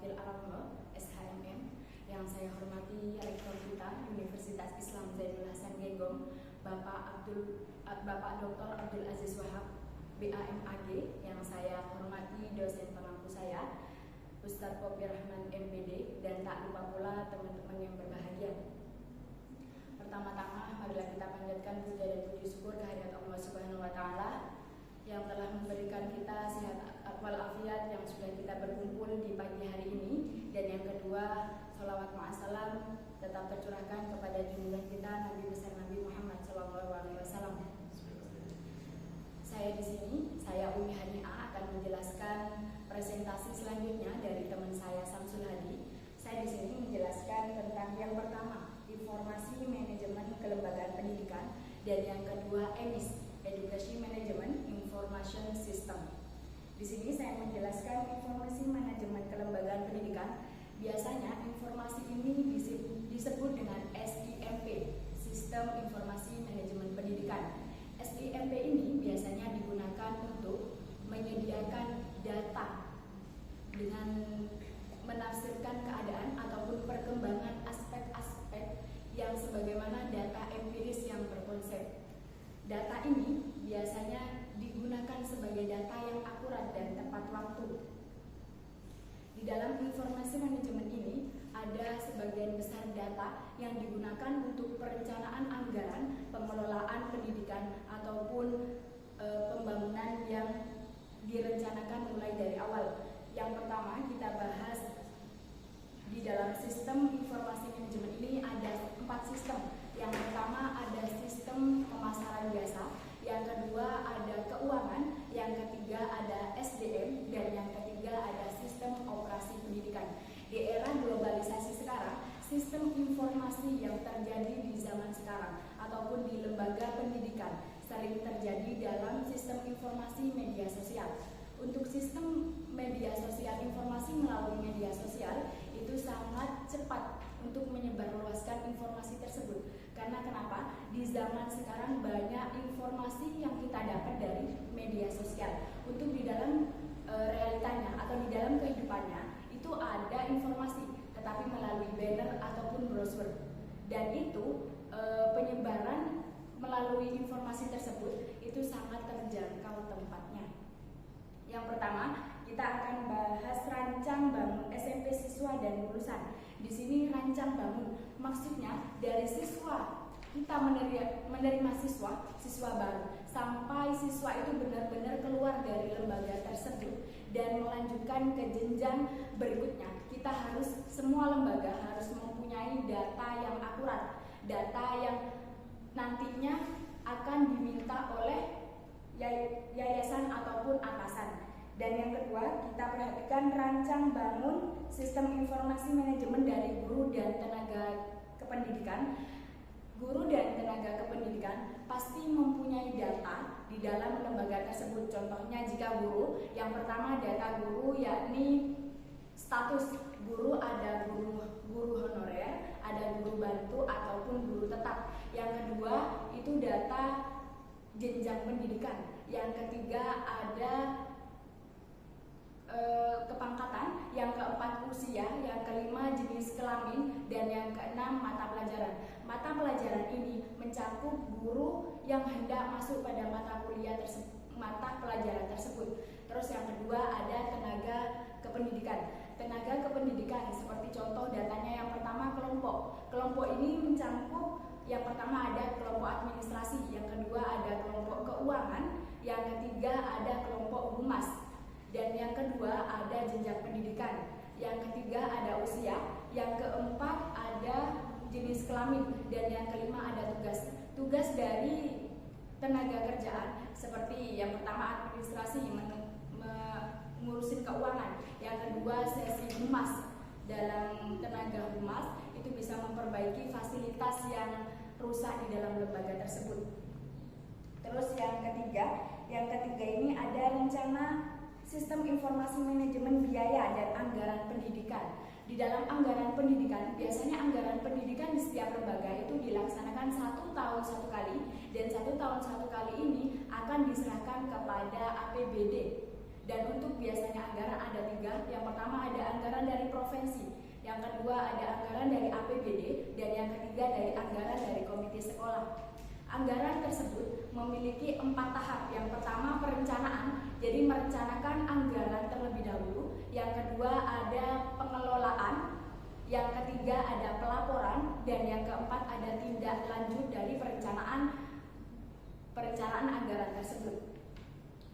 Abdul Aramlo, SHMM, yang saya hormati Rektor kita Universitas Islam Zainul Hasan Genggong, Bapak Dr. Abdul Aziz Wahab, BAMAG, yang saya hormati dosen pengampu saya, Ustadz Popi Rahman MPD, dan tak lupa pula teman-teman yang berbahagia. Pertama-tama, marilah kita panjatkan puja dan puji syukur kehadirat Allah Subhanahu wa Ta'ala yang telah memberikan kita sehat walafiat yang sudah kita berkumpul di pagi hari ini. Dan yang kedua, sholawat ma'asalam tetap tercurahkan kepada junjungan kita Nabi besar Nabi Muhammad SAW. Saya di sini, saya Umi Hania akan menjelaskan presentasi selanjutnya dari teman saya Samsul Hadi. Saya di sini menjelaskan tentang yang pertama, informasi manajemen kelembagaan pendidikan, dan yang kedua, EMIS, Education Management Information System. Di sini saya menjelaskan informasi manajemen kelembagaan pendidikan. Biasanya informasi ini disebut dengan SIMP, Sistem Informasi Manajemen Pendidikan. SIMP ini biasanya digunakan untuk menyediakan data dengan menafsirkan keadaan ataupun perkembangan aspek-aspek yang sebagaimana data empiris yang berkonsep. Data ini biasanya digunakan sebagai data yang akurat dan tepat waktu. Di dalam informasi manajemen ini ada sebagian besar data yang digunakan untuk perencanaan anggaran, pengelolaan pendidikan ataupun pembangunan yang direncanakan mulai dari awal. Yang pertama kita bahas di dalam sistem informasi manajemen ini ada 4 sistem. Yang pertama ada sistem pemasaran jasa, yang kedua ada keuangan, yang ketiga ada SDM, dan yang ketiga ada sistem operasi pendidikan. Di era globalisasi sekarang, sistem informasi yang terjadi di zaman sekarang ataupun di lembaga pendidikan sering terjadi dalam sistem informasi media sosial. Untuk sistem media sosial, informasi melalui media sosial itu sangat cepat untuk menyebarluaskan informasi tersebut. Karena kenapa? Di zaman sekarang banyak informasi yang kita dapat dari media sosial. Untuk di dalam realitanya atau di dalam kehidupannya itu ada informasi, tetapi melalui banner ataupun brosur. Dan itu penyebaran melalui informasi tersebut itu sangat terjangkau tempatnya. Yang pertama, kita akan bahas rancang bangun SMP siswa dan lulusan. Di sini rancang bangun, maksudnya dari siswa kita menerima siswa baru sampai siswa itu benar-benar keluar dari lembaga tersebut dan melanjutkan ke jenjang berikutnya. Kita harus, semua lembaga harus mempunyai data yang akurat, data yang nantinya akan diminta oleh yayasan ataupun atasan. Dan yang kedua, kita perhatikan rancang bangun sistem informasi manajemen dari guru dan tenaga kependidikan. Guru dan tenaga kependidikan pasti mempunyai data di dalam lembaga tersebut. Contohnya jika guru, yang pertama data guru yakni status guru, ada guru honorer, ada guru bantu ataupun guru tetap. Yang kedua itu data jenjang pendidikan. Yang ketiga ada kepangkatan, yang keempat usia, yang kelima jenis kelamin, dan yang keenam mata pelajaran. Mata pelajaran ini mencakup guru yang hendak masuk pada mata pelajaran tersebut. Terus yang kedua ada tenaga kependidikan. Tenaga kependidikan seperti contoh datanya, yang pertama kelompok. Kelompok ini mencakup, yang pertama ada kelompok administrasi, yang kedua ada kelompok keuangan, yang ketiga ada kelompok humas, dan yang kedua ada jenjang pendidikan, yang ketiga ada usia, yang keempat ada jenis kelamin, dan yang kelima ada tugas. Tugas dari tenaga kerjaan seperti yang pertama administrasi, mengurusin keuangan, yang kedua sesi humas. Dalam tenaga humas itu bisa memperbaiki fasilitas yang rusak di dalam lembaga tersebut. Terus yang ketiga ini ada rencana sistem informasi manajemen biaya dan anggaran pendidikan. Di dalam anggaran pendidikan, biasanya anggaran pendidikan di setiap lembaga itu dilaksanakan 1 tahun 1 kali, dan 1 tahun 1 kali ini akan diserahkan kepada APBD. Dan untuk biasanya anggaran ada 3. Yang pertama ada anggaran dari provinsi, yang kedua ada anggaran dari APBD, dan yang ketiga dari anggaran dari komite sekolah. Anggaran tersebut memiliki 4 tahap. Yang pertama perencanaan, jadi merencanakan anggaran terlebih dahulu. Yang kedua ada pengelolaan, yang ketiga ada pelaporan, dan yang keempat ada tindak lanjut dari perencanaan anggaran tersebut.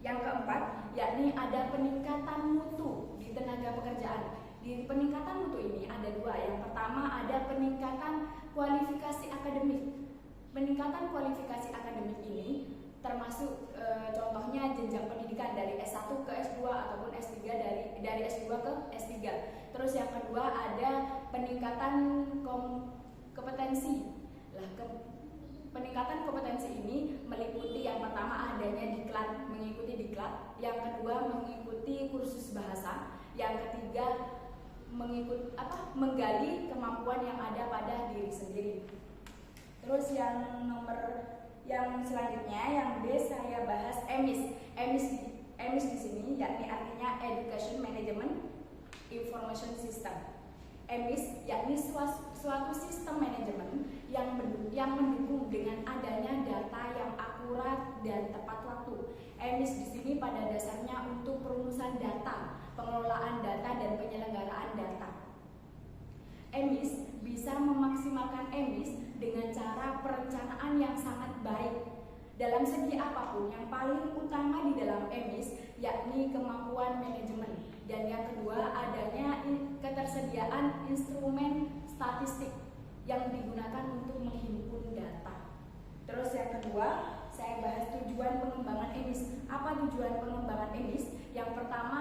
Yang keempat yakni ada peningkatan mutu di tenaga pekerjaan. Di peningkatan mutu ini ada 2. Yang pertama ada peningkatan kualifikasi akademik. Peningkatan kualifikasi akademik ini termasuk contohnya jenjang pendidikan dari S1 ke S2 ataupun S3 dari S2 ke S3. Terus yang kedua ada peningkatan kompetensi. Peningkatan kompetensi ini meliputi yang pertama adanya diklat, mengikuti diklat, yang kedua mengikuti kursus bahasa, yang ketiga menggali kemampuan yang ada pada diri sendiri. Terus yang selanjutnya yang B saya bahas EMIS. EMIS di sini yakni artinya Education Management Information System. EMIS yakni suatu sistem manajemen yang mendukung dengan adanya data yang akurat dan tepat waktu. EMIS di sini pada dasarnya untuk perumusan data, pengelolaan data dan penyelenggaraan data. EMIS bisa memaksimalkan EMIS dengan cara perencanaan yang sangat baik dalam segi apapun. Yang paling utama di dalam EMIS yakni kemampuan manajemen, dan yang kedua adanya ketersediaan instrumen statistik yang digunakan untuk menghimpun data. Terus yang kedua saya bahas tujuan pengembangan EMIS. Apa tujuan pengembangan EMIS? Yang pertama,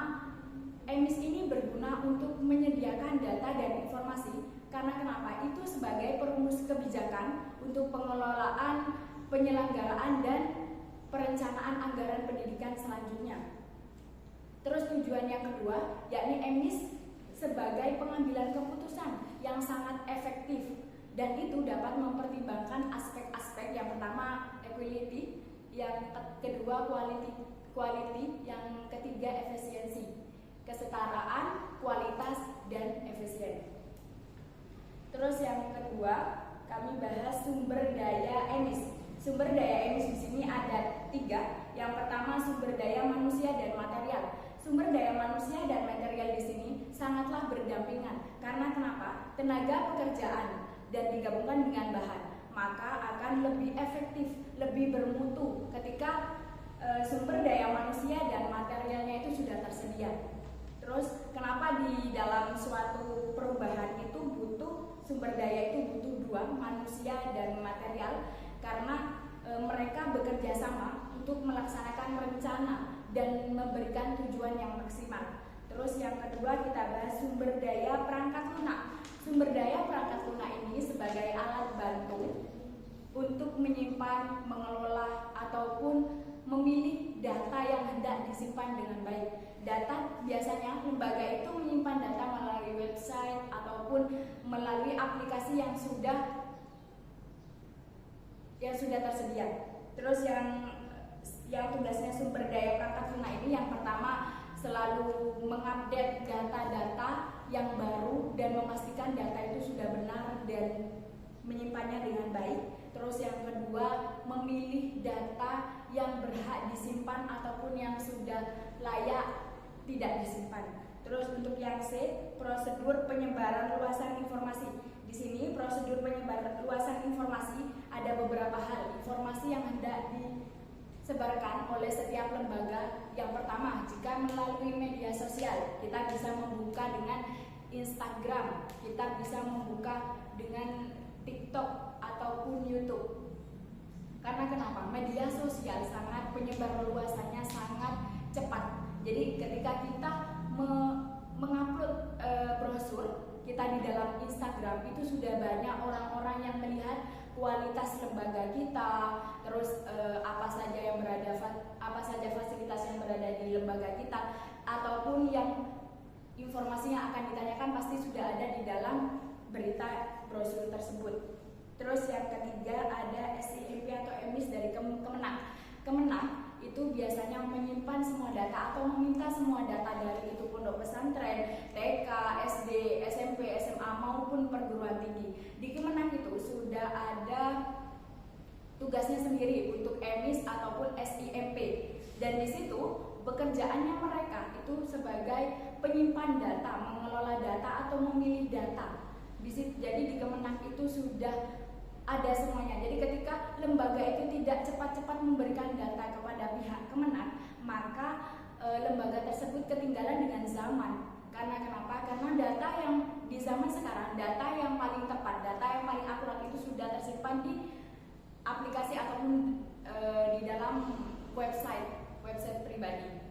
EMIS ini berguna untuk menyediakan data dan informasi. Karena kenapa? Itu sebagai perumus kebijakan untuk pengelolaan, penyelenggaraan, dan perencanaan anggaran pendidikan selanjutnya. Terus tujuan yang kedua, yakni EMIS sebagai pengambilan keputusan yang sangat efektif, dan itu dapat mempertimbangkan aspek-aspek. Yang pertama equality, yang kedua quality, yang ketiga efisiensi, kesetaraan, kualitas, dan efisien. Terus yang kedua kami bahas sumber daya EMIS. Sumber daya EMIS di sini ada 3. Yang pertama sumber daya manusia dan material. Sumber daya manusia dan material di sini sangatlah berdampingan. Karena kenapa? Tenaga pekerjaan dan digabungkan dengan bahan, maka akan lebih efektif, lebih bermutu ketika sumber daya manusia dan materialnya itu sudah tersedia. Terus kenapa di dalam suatu perubahan itu butuh sumber daya itu butuh 2, manusia dan material, karena mereka bekerja sama untuk melaksanakan rencana dan memberikan tujuan yang maksimal. Terus yang kedua kita bahas sumber daya perangkat lunak. Sumber daya perangkat lunak ini sebagai alat bantu untuk menyimpan, mengelola, ataupun memilih data yang hendak disimpan dengan baik. Data biasanya lembaga itu menyimpan data melalui website ataupun melalui aplikasi yang sudah tersedia. Terus yang tugasnya sumber daya perangkat lunak ini yang pertama selalu mengupdate data-data yang baru dan memastikan data itu sudah benar dan menyimpannya dengan baik. Terus yang kedua memilih data yang berhak disimpan ataupun yang sudah layak tidak disimpan. Terus untuk yang C, prosedur penyebaran luasan informasi. Di sini prosedur penyebaran luasan informasi ada beberapa hal informasi yang hendak disebarkan oleh setiap lembaga. Yang pertama, jika melalui media sosial, kita bisa membuka dengan Instagram, kita bisa membuka dengan TikTok ataupun YouTube. Karena kenapa? Media sosial sangat penyebaran luasannya sangat cepat. Jadi ketika kita mengupload brosur kita di dalam Instagram itu sudah banyak orang-orang yang melihat kualitas lembaga kita, terus apa saja fasilitas yang berada di lembaga kita, ataupun yang informasi yang akan ditanyakan pasti sudah ada di dalam berita brosur tersebut. Terus yang ketiga ada SIMP atau EMIS dari Kemenak. Kemenak itu biasanya menyimpan semua semua data atau meminta semua data dari itu pondok pesantren, TK, SD, SMP, SMA maupun perguruan tinggi. Di Kemenang itu sudah ada tugasnya sendiri untuk EMIS ataupun SIMP, dan di situ pekerjaannya mereka itu sebagai penyimpan data, mengelola data atau memilih data. Jadi di Kemenang itu sudah ada semuanya. Jadi ketika lembaga itu tidak cepat-cepat memberikan data kepada pihak Kemenang, maka lembaga tersebut ketinggalan dengan zaman. Karena kenapa? Karena data yang di zaman sekarang, data yang paling tepat, data yang paling akurat itu sudah tersimpan di aplikasi ataupun di dalam website pribadi.